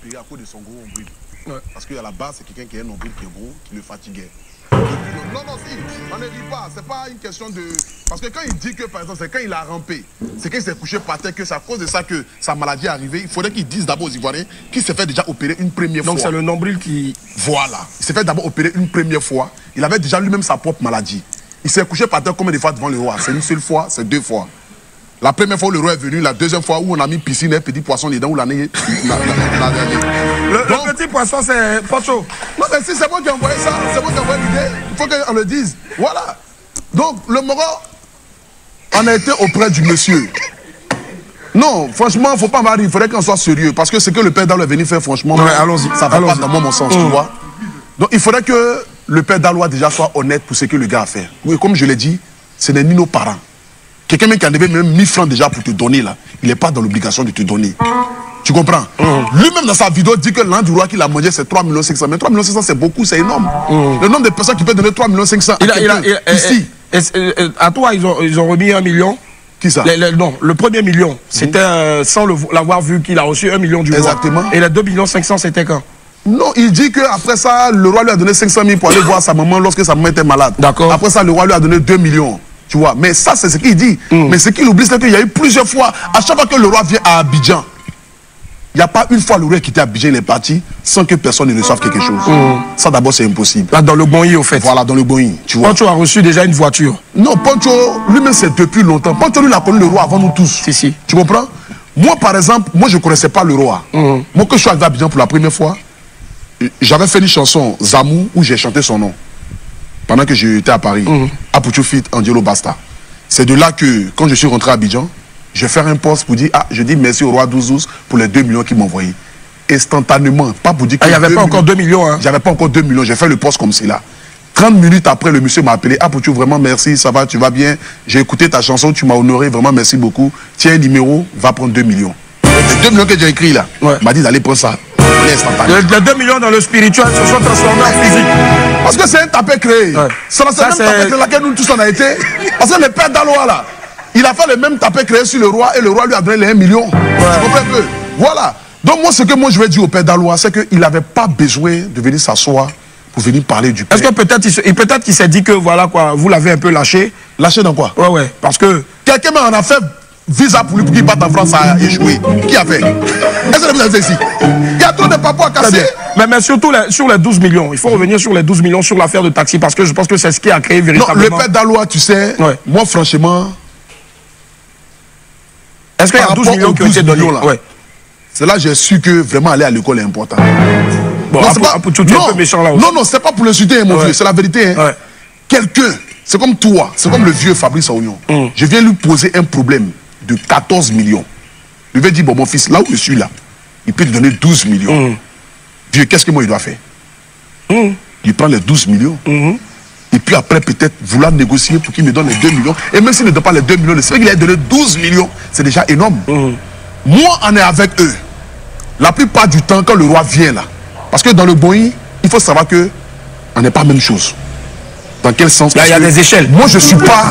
opéré à cause de son gros nombril. Ouais. Parce qu'à la base, c'est quelqu'un qui a un nombril qui est gros, qui le fatiguait. Non, si, on ne rit pas. C'est pas une question de... Parce que quand il dit que, par exemple, c'est quand il a rampé, c'est quand il s'est couché par terre, que c'est à cause de ça que sa maladie est arrivée. Il faudrait qu'ils disent d'abord aux Ivoiriens qu'il s'est fait déjà opérer une première fois. Donc c'est le nombril qui... Voilà. Il s'est fait d'abord opérer une première fois. Il avait déjà lui-même sa propre maladie. Il s'est couché par terre combien de fois devant le roi? C'est une seule fois, c'est 2 fois. La première fois où le roi est venu, la deuxième fois où on a mis piscine et petit poisson dedans, où l'année... Le petit poisson, c'est Pocho. Non, mais si c'est moi qui ai envoyé ça, c'est moi qui ai envoyé l'idée, il faut qu'on le dise. Voilà. Donc, le Moro, on a été auprès du monsieur. Non, franchement, il ne faut pas m'arriver, il faudrait qu'on soit sérieux. Parce que ce que le père Dalois est venu faire, franchement, ouais, allons-y, ça va pas dans mon sens, tu vois. Donc, il faudrait que le père Dalois déjà soit honnête pour ce que le gars a fait. Oui, comme je l'ai dit, ce n'est ni nos parents. Quelqu'un même qui en avait même 1000 francs déjà pour te donner, là, il n'est pas dans l'obligation de te donner. Tu comprends? Lui-même dans sa vidéo dit que l'an du roi qu'il a mangé c'est 3 500 000. Mais 3 500 000 c'est beaucoup, c'est énorme. Le nombre de personnes qui peuvent donner 3 500 000 ici. À toi, ils ont remis 1 million. Qui ça? Non, le premier million, c'était sans l'avoir vu qu'il a reçu 1 million du roi. Exactement. Et les 2 500 000, c'était quand? Non, il dit qu'après ça, le roi lui a donné 500 000 pour aller voir sa maman lorsque sa maman était malade. D'accord. Après ça, le roi lui a donné 2 millions. Tu vois, mais ça, c'est ce qu'il dit. Mais ce qu'il oublie, c'est qu'il y a eu plusieurs fois, à chaque fois que le roi vient à Abidjan, il n'y a pas une fois le roi qui était à Abidjan, il est parti sans que personne ne reçoive quelque chose. Ça, d'abord, c'est impossible. Là, dans le Bonyi, au fait. Voilà, dans le Bonyi, tu vois. Poncho a reçu déjà une voiture. Non, Poncho, lui-même, c'est depuis longtemps. Poncho, lui, il a connu le roi avant nous tous. Si, si. Tu comprends? Moi, par exemple, moi, je ne connaissais pas le roi. Moi, que je suis arrivé à Abidjan pour la première fois, j'avais fait une chanson, Zamou, où j'ai chanté son nom. Pendant que j'étais à Paris, Apucho Fit, Angelo Basta. C'est de là que, quand je suis rentré à Abidjan, je vais faire un poste pour dire, je dis merci au roi Douzous pour les 2 millions qu'il m'a envoyé. Instantanément, pas pour dire que... Il n'y avait pas encore 2 millions. Hein. J'avais pas encore 2 millions, j'ai fait le poste comme cela. 30 minutes après, le monsieur m'a appelé, Apucho, vraiment merci, ça va, tu vas bien. J'ai écouté ta chanson, tu m'as honoré, vraiment merci beaucoup. Tiens un numéro, va prendre 2 millions. Les 2 millions que j'ai écrit là, il m'a dit d'aller prendre ça. Les 2 millions dans le spirituel se sont transformés en physique. Parce que c'est un tapé créé. Ouais. C'est la même tapé dans laquelle nous tous on a été. Parce que le père Dalois là, il a fait le même tapé créé sur le roi et le roi lui a donné les 1 million. Tu comprends un peu? Voilà. Donc moi, ce que moi je vais dire au père Dalois, c'est qu'il n'avait pas besoin de venir s'asseoir pour venir parler du père. Est-ce que peut-être qu'il s'est dit que voilà quoi, vous l'avez un peu lâché? Lâché dans quoi? Ouais. Parce que quelqu'un en a fait visa pour lui pour qu'il parte en France a échoué. Qui a fait? Est-ce que vous avez fait ici? Il y a trop de papas à casser. Mais surtout sur les 12 millions. Il faut revenir sur les 12 millions sur l'affaire de taxi parce que je pense que c'est ce qui a créé véritablement... Non, le père Dalois, tu sais, moi franchement... Est-ce qu'il y a 12 millions qui ont été donnés? C'est là que j'ai su que vraiment aller à l'école est important. Bon, non, tu es un peu méchant là aussi. Non, c'est pas pour le soutenir, mon vieux, c'est la vérité. Hein. Quelqu'un, c'est comme toi, c'est comme le vieux Fabrice Aounion. Je viens lui poser un problème de 14 millions. Je vais dire, bon, mon fils, là où je suis là, il peut te donner 12 millions. Vieux, qu'est-ce que moi il doit faire? Il prend les 12 millions. Et puis après, peut-être vouloir négocier pour qu'il me donne les 2 millions. Et même s'il ne donne pas les 2 millions, c'est vrai qu'il a donné 12 millions. C'est déjà énorme. Moi, on est avec eux. La plupart du temps, quand le roi vient là, parce que dans le Bonyi, il faut savoir que on n'est pas la même chose. Dans quel sens? Là, il y a des échelles. Moi, je ne suis pas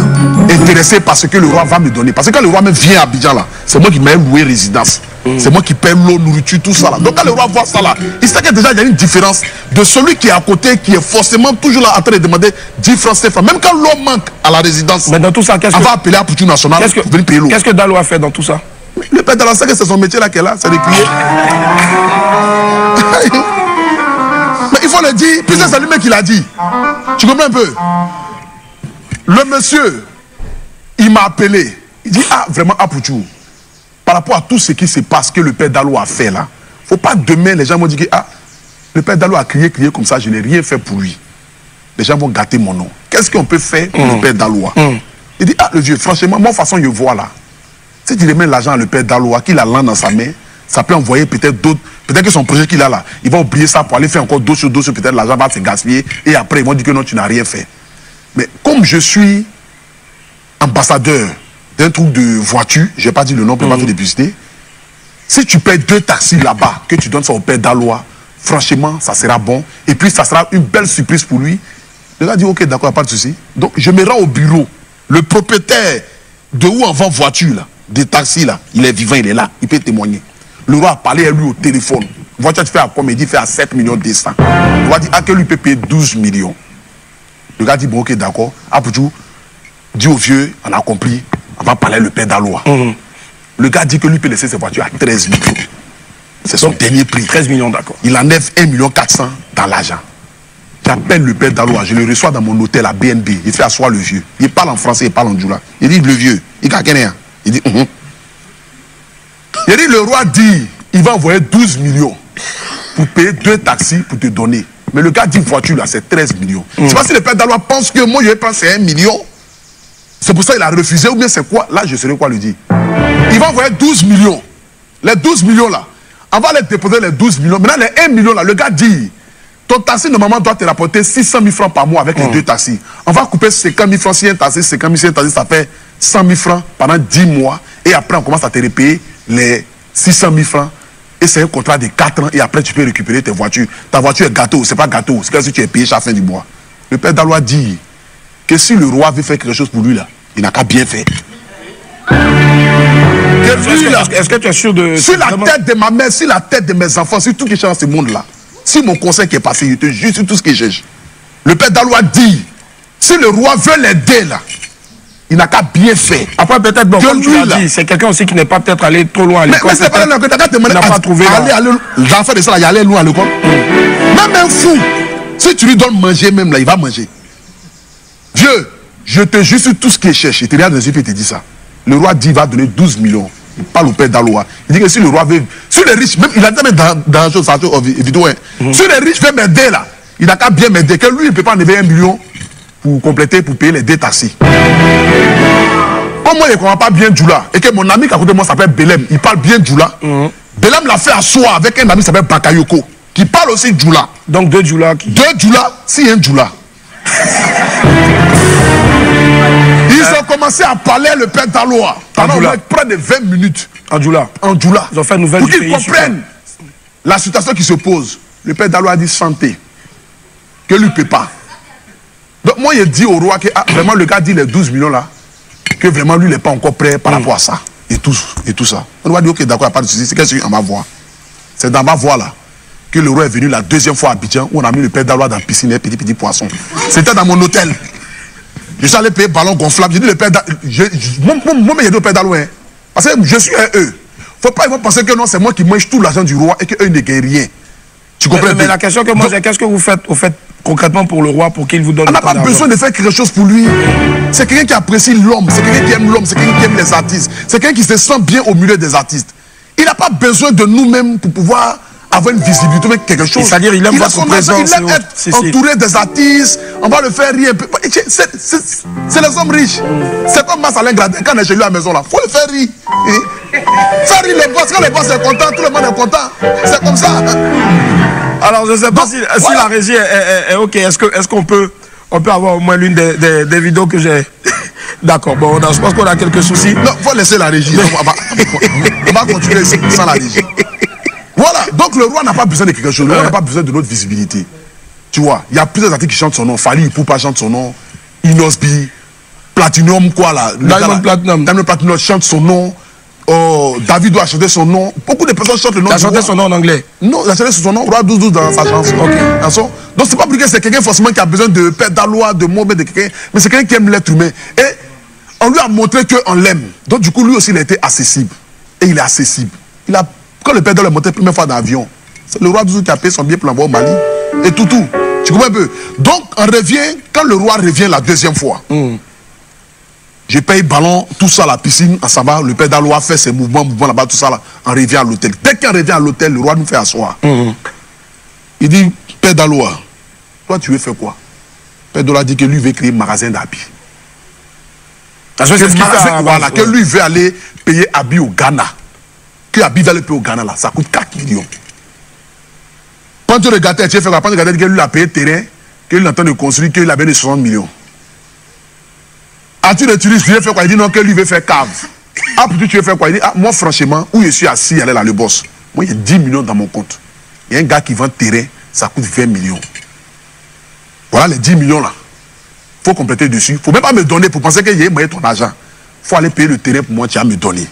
intéressé par ce que le roi va me donner. Parce que quand le roi même vient à Abidjan, là, c'est moi qui m'ai loué résidence. C'est moi qui paie l'eau, nourriture, tout ça. Là. Donc quand le roi voit ça, là, il sait que déjà il y a une différence de celui qui est à côté, qui est forcément toujours là en train de demander 10 francs CFA. Même quand l'eau manque à la résidence, mais dans tout ça, on va appeler à Poutou National pour venir payer l'eau. Qu'est-ce que Dalois a fait dans tout ça? Le père Dalois sait que c'est son métier là qu'elle a, c'est de crier. Mais il faut le dire, puis c'est lui-même qui l'a dit. Tu comprends un peu? Le monsieur, il m'a appelé. Il dit, vraiment, Apoutou, par rapport à tout ce qui se passe, que le père Dalois a fait là, faut pas demain, les gens vont dire que, le père Dalois a crié comme ça, je n'ai rien fait pour lui. Les gens vont gâter mon nom. Qu'est-ce qu'on peut faire pour le père Dalois? Il dit, le vieux, franchement, moi, de toute façon, je vois là. Si tu remets l'argent à le père Dalois, qu'il a l'an dans sa main, ça peut envoyer peut-être d'autres. Peut-être que son projet qu'il a là, il va oublier ça pour aller faire encore d'autres choses, peut-être l'argent va se gaspiller. Et après, ils vont dire que non, tu n'as rien fait. Mais comme je suis ambassadeur d'un truc de voiture, je n'ai pas dit le nom pour pas faire de publicité, si tu payes 2 taxis là-bas, que tu donnes ça au père Dalois, franchement, ça sera bon. Et puis, ça sera une belle surprise pour lui. Le gars dit, ok, d'accord, pas de souci. Donc, je me rends au bureau. Le propriétaire de où on vend voiture, là, des taxis, là, il est vivant, il est là, il peut témoigner. Le roi a parlé à lui au téléphone. Voiture, tu fais à combien? Il dit, fait à 7 millions 200. Le roi dit, ah, que lui peut payer 12 millions. Le gars dit, bon, ok, d'accord. Apoutou, dit au vieux, on a compris, on va parler le père d'Aloa. Le gars dit que lui peut laisser ses voitures à 13 millions. C'est son dernier prix. 13 millions, d'accord. Il enlève 1 400 000 dans l'argent. J'appelle le père d'Aloa, je le reçois dans mon hôtel à BNB. Il fait asseoir le vieux. Il parle en français, il parle en djoula. Il dit, le vieux, il a rien. Il dit, Il dit, le roi dit, il va envoyer 12 millions pour payer 2 taxis pour te donner. Mais le gars dit, voiture là, c'est 13 millions. C'est pas si le père d'Aloa pense que moi, je vais prendre 1 million. C'est pour ça qu'il a refusé, ou bien c'est quoi? Là, je saurais quoi lui dire. Il va envoyer 12 millions. Les 12 millions là, on va les déposer les 12 millions. Maintenant, les 1 million là, le gars dit, ton taxi normalement doit te rapporter 600 000 francs par mois avec les 2 taxis. On va couper 50 000 francs si un taxi, 50 000 si un taxi, ça fait 100 000 francs pendant 10 mois. Et après, on commence à te repayer les 600 000 francs. Et c'est un contrat de 4 ans. Et après, tu peux récupérer tes voitures. Ta voiture est gâteau, c'est pas gâteau. C'est comme si tu es payé chaque fin du mois. Le père d'Aloa dit que si le roi veut faire quelque chose pour lui là, il n'a qu'à bien faire. Est-ce que tu es sûr de... Si la tête de ma mère, si la tête de mes enfants, si tout qui change dans ce monde-là, si mon conseil qui est passé, il te jure sur tout ce que j'ai. Le père d'Aloa dit, si le roi veut l'aider là, il n'a qu'à bien faire. Après peut-être, bon, comme tu lui, l'as dit, c'est quelqu'un aussi qui n'est pas peut-être allé trop loin à l'école. Mais c'est pas là que tu as demandé à l'enfant de ça, il allait loin à l'école. Même un fou, si tu lui donnes manger même là, il va manger. Vieux, je te jure sur tout ce qu'il cherche. Il te regarde dans les yeux et te dit ça. Le roi dit, il va donner 12 millions. Il parle au père d'Aloa. Il dit que si le roi veut... Si les riches, même il a dit même dans la vidéo, si les riches veulent m'aider là, il n'a qu'à bien m'aider. Que lui, il ne peut pas enlever 1 million pour compléter, pour payer les 2 taxis. Comme moi, je ne comprends pas bien Djoula. Et que mon ami qui a côté de moi s'appelle Belem. Il parle bien Djoula. Belem l'a fait asseoir avec un ami qui s'appelle Bakayoko. Qui parle aussi Djoula. Donc 2 Djoula qui... 2 Djoula, si un Djoula. Ils ont commencé à parler le père d'Aloa pendant près de 20 minutes. En Djoula. En Djoula. Ils ont fait une nouvelle pour qu'ils comprennent la situation qui se pose. Le père d'Aloa a dit santé. Que lui ne peut pas. Donc moi, il dit au roi que vraiment le gars dit les 12 millions là, que vraiment lui n'est pas encore prêt par rapport à ça. Et tout ça. On va dire ok, d'accord, il n'y a pas de souci. C'est qu'est-ce qu'on va voir. C'est dans ma voie là que le roi est venu la 2e fois à Abidjan où on a mis le père d'Aloa dans la piscine et petit poisson. C'était dans mon hôtel. Je suis allé payer ballon gonflable. J'ai dit le père d'Aloa. Moi, j'ai dit au père d'Aloa. Hein, parce que je suis un eux. Faut pas ils vont penser que non, c'est moi qui mange tout l'argent du roi et qu'eux ne gagnent rien. Tu comprends? Mais la question que moi j'ai, qu'est-ce que vous faites concrètement pour le roi pour qu'il vous donne... On n'a pas besoin de faire quelque chose pour lui. C'est quelqu'un qui apprécie l'homme, c'est quelqu'un qui aime l'homme, c'est quelqu'un qui aime les artistes. C'est quelqu'un qui se sent bien au milieu des artistes. Il n'a pas besoin de nous-mêmes pour pouvoir avoir une visibilité avec quelque chose. C'est-à-dire il aime votre présence. Il aime être entouré des artistes. On va le faire rire un peu. C'est les hommes riches. C'est comme Massalin Gradin quand on est chez lui à la maison là. Il faut le faire rire. Faire rire les boss. Quand les boss sont contents, tout le monde est content. C'est comme ça. Alors je ne sais pas si la régie est ok. Est-ce qu'on peut avoir au moins l'une des vidéos que j'ai. D'accord, bon, je pense qu'on a quelques soucis. Non, il faut laisser la régie. On va continuer sans la régie. Voilà, donc le roi n'a pas besoin de quelque chose. Le roi n'a pas besoin de notre visibilité. Tu vois, il y a plusieurs artistes qui chantent son nom. Fali Ipupa chante son nom. Inosbi, Platinum, quoi là. Diamond Platinum. Diamond Platinum chante son nom. David doit chanter son nom. Beaucoup de personnes chantent le nom. Tu as chanté son nom en anglais? Non, il a chanté son nom, Roi 12 dans sa chanson. Ok. Donc c'est pas pour que c'est quelqu'un forcément qui a besoin de père d'Aloa, de Mohamed, de quelqu'un, mais c'est quelqu'un qui aime l'être humain. Et on lui a montré qu'on l'aime. Donc du coup, lui aussi, il a été accessible. Et il est accessible. Quand le père d'Aloa est monté la première fois dans l'avion, c'est le roi 12 qui a payé son billet pour l'envoyer au Mali. Et tout. Tu comprends un peu? Donc on revient, quand le roi revient la 2e fois, je paye ballon, tout ça à la piscine, en s'en va, le père d'Aloa fait ses mouvements là-bas, tout ça là, on revient à l'hôtel. Dès qu'on revient à l'hôtel, le roi nous fait asseoir. Il dit, père d'Aloa, toi tu veux faire quoi? Père d'Aloa dit que lui veut créer un magasin d'habits. Voilà, que lui veut aller payer habits au Ghana. Que habits va aller payer au Ghana là, ça coûte 4 millions. Quand tu regardes, tu fais quoi? Quand tu regardes que lui a payé terrain, que lui est en train de construire, qu'il a besoin de 60 millions. Ah, tu l'utilises, tu veux faire quoi? Il dit non, que lui veut faire cave. Ah, puis tu veux faire quoi? Il dit, ah, moi franchement, où je suis assis, il est là, le boss. Moi, il y a 10 millions dans mon compte. Il y a un gars qui vend terrain, ça coûte 20 millions. Voilà les 10 millions là. Il faut compléter dessus. Il ne faut même pas me donner pour penser qu'il y a moyen ton argent. Il faut aller payer le terrain pour moi, tu vas me donner.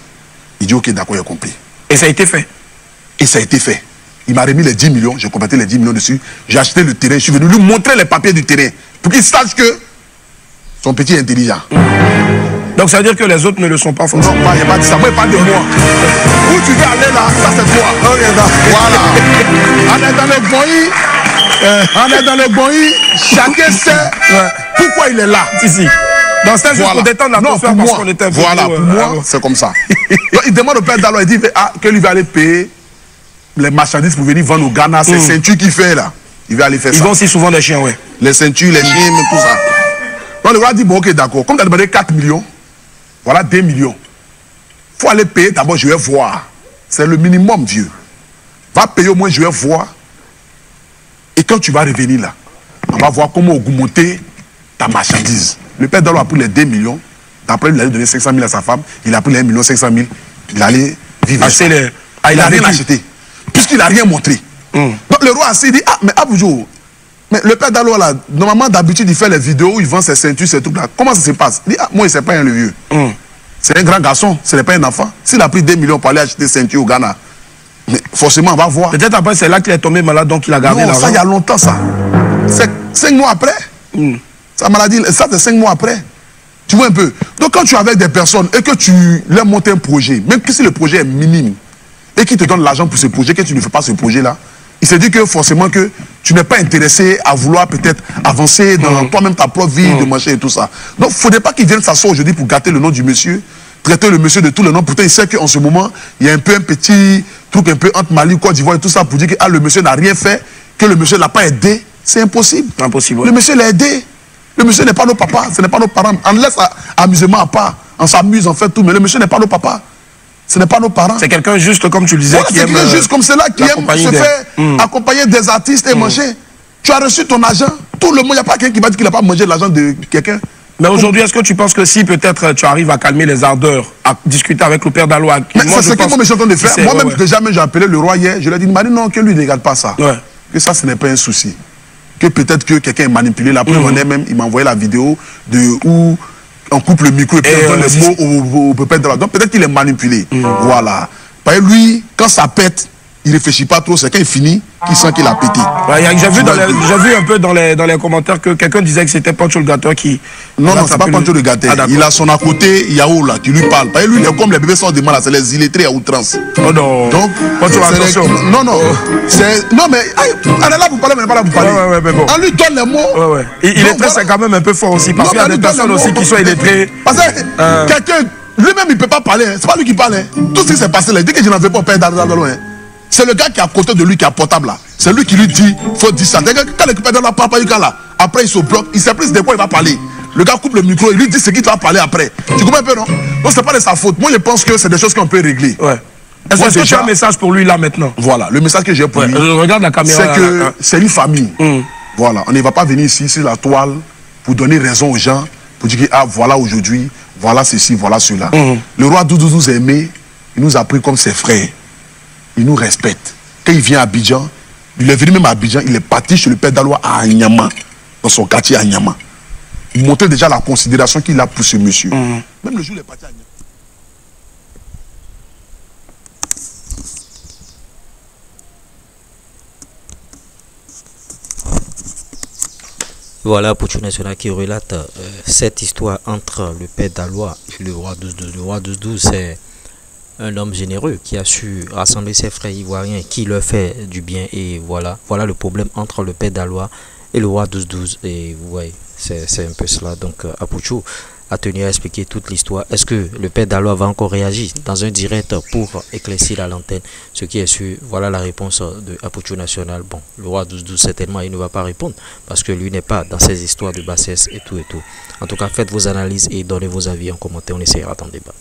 Il dit, ok, d'accord, il a compris. Et ça a été fait. Et ça a été fait. Il m'a remis les 10 millions, j'ai complété les 10 millions dessus. J'ai acheté le terrain, je suis venu lui montrer les papiers du terrain pour qu'il sache que son petit est intelligent. Donc ça veut dire que les autres ne le sont pas forcément. Non, il n'y a pas dit ça. Moi, il parle de moi. Où tu veux aller là, ça c'est toi. Voilà. On est dans le Boï. On est dans le Boï. Chacun sait pourquoi il est là. Si. Donc c'est juste pour détendre l'atmosphère parce qu'on était un peu. Voilà, pour moi, c'est comme ça. Donc, il demande au père Dalo, il dit que lui va aller payer les marchandises pour venir vendre au Ghana. C'est ceintures qu'il fait là. Il va aller faire ça. Ils vont aussi souvent des chiens, ouais. Les ceintures, les chiens, tout ça. Donc le roi dit, bon, ok, d'accord. Comme tu as demandé 4 millions, voilà 2 millions. Il faut aller payer d'abord, je vais voir. C'est le minimum, vieux. Va payer au moins, je vais voir. Et quand tu vas revenir là, on va voir comment augmenter ta marchandise. Le père Dalo a pris les 2 millions. D'après, il allait donner 500 000 à sa femme. Il a pris les 1 million 500 000. Il allait vivre. Il n'a rien acheté. Puisqu'il n'a rien montré. Donc le roi s'est dit, ah, mais Aboudjo, mais le père Dalo là, normalement d'habitude il fait les vidéos où il vend ses ceintures, ces trucs là. Comment ça se passe? Il dit, ah, moi il sait pas un le vieux. C'est un grand garçon, ce n'est pas un enfant. S'il a pris 2 millions pour aller acheter des ceintures au Ghana, mais forcément on va voir. Peut-être après c'est là qu'il est tombé malade donc il a gardé l'argent. Non, ça il y a longtemps ça. C'est 5 mois après. Sa maladie, ça c'est 5 mois après. Tu vois un peu. Donc quand tu es avec des personnes et que tu leur montes un projet, même si le projet est minime, et qu'ils te donnent l'argent pour ce projet, que tu ne fais pas ce projet-là, il se dit que forcément que tu n'es pas intéressé à vouloir peut-être avancer dans toi-même ta propre vie, de marcher et tout ça. Donc il ne faudrait pas qu'il vienne s'asseoir aujourd'hui pour gâter le nom du monsieur, traiter le monsieur de tous les noms. Pourtant il sait qu'en ce moment, il y a un petit truc un peu entre Mali, Côte d'Ivoire et tout ça pour dire que le monsieur n'a rien fait, que le monsieur ne l'a pas aidé. C'est impossible. Impossible. Le monsieur l'a aidé. Le monsieur n'est pas nos papas, ce n'est pas nos parents. On laisse amusement à part, on s'amuse, on fait tout, mais le monsieur n'est pas nos papas. Ce n'est pas nos parents. C'est quelqu'un juste comme tu le disais. C'est quelqu'un juste comme cela qui aime se faire accompagner des artistes et manger. Tu as reçu ton argent. Tout le monde, il n'y a pas quelqu'un qui va dire qu'il n'a pas mangé l'argent de quelqu'un. Mais aujourd'hui, est-ce que tu penses que si peut-être tu arrives à calmer les ardeurs, à discuter avec le père Dalo, c'est ce que moi je suis en train de faire. Moi-même, déjà, j'ai appelé le roi hier. Je lui ai dit, il m'a dit non, que lui ne regarde pas ça. Que ça, ce n'est pas un souci. Que peut-être que quelqu'un est manipulé. La preuve en est même, il m'a envoyé la vidéo de où on coupe le micro et puis on donne les mots au père Dalo. Donc peut-être qu'il est manipulé. Voilà. Parce que lui, quand ça pète, il ne réfléchit pas trop. C'est quand il finit qu'il sent qu'il a pété. J'ai vu un peu dans les commentaires que quelqu'un disait que c'était Pancho le Gâteur qui... Non, c'est pas Pancho le Gâteur. Il a son à côté, Yao là, qui lui parle. Parce que lui, il est comme les bébés sortent de mal, c'est les illettrés à outrance. Oh non. Donc, attention. Non, mais on est là pour parler, mais on n'est pas là pour parler. Mais bon. On lui donne les mots. Illettré, c'est quand même un peu fort aussi. Parce qu'il y a des personnes aussi qui sont illettrées. Parce que quelqu'un, lui-même, il ne peut pas parler. C'est pas lui qui parle. Tout ce qui s'est passé là, il dit que je n'en veux pas au père Dalo. C'est le gars qui est à côté de lui qui est portable là. C'est lui qui lui dit, faut dire ça. Quand le père Dalo parle pas du gars là, après il se bloque, il sait plus de quoi il va parler. Le gars coupe le micro, il lui dit ce qu'il va parler après. Tu comprends un peu, non? Donc c'est pas de sa faute. Moi je pense que c'est des choses qu'on peut régler. Est-ce que tu as un message pour lui là maintenant? Voilà, le message que j'ai pour lui, regarde la caméra. c'est que c'est une famille. Voilà, on ne va pas venir ici sur la toile pour donner raison aux gens, pour dire que voilà aujourd'hui, voilà ceci, voilà cela. Le roi Doudou nous a aimés, il nous a pris comme ses frères. Il nous respecte. Quand il vient à Abidjan, il est venu même à Abidjan, il est parti chez le père Dalo à Anyama, dans son quartier à Anyama. Il montrait déjà la considération qu'il a pour ce monsieur. Même le jour où il est parti à Anyama. Voilà Apouchou National qui relate cette histoire entre le père Dalo et le roi 12-12. Le roi 12-12, c'est un homme généreux qui a su rassembler ses frères ivoiriens, qui leur fait du bien. Et voilà le problème entre le père Dalo et le roi 12-12. Et vous voyez, c'est un peu cela. Donc Apouchou a tenu à expliquer toute l'histoire. Est-ce que le père Dalo va encore réagir dans un direct pour éclaircir la lanterne? Ce qui est sûr, voilà la réponse de Apouchou National. Bon, le roi 12-12, certainement, il ne va pas répondre parce que lui n'est pas dans ces histoires de bassesse et tout et tout. En tout cas, faites vos analyses et donnez vos avis en commentaire. On essaiera d'en débattre.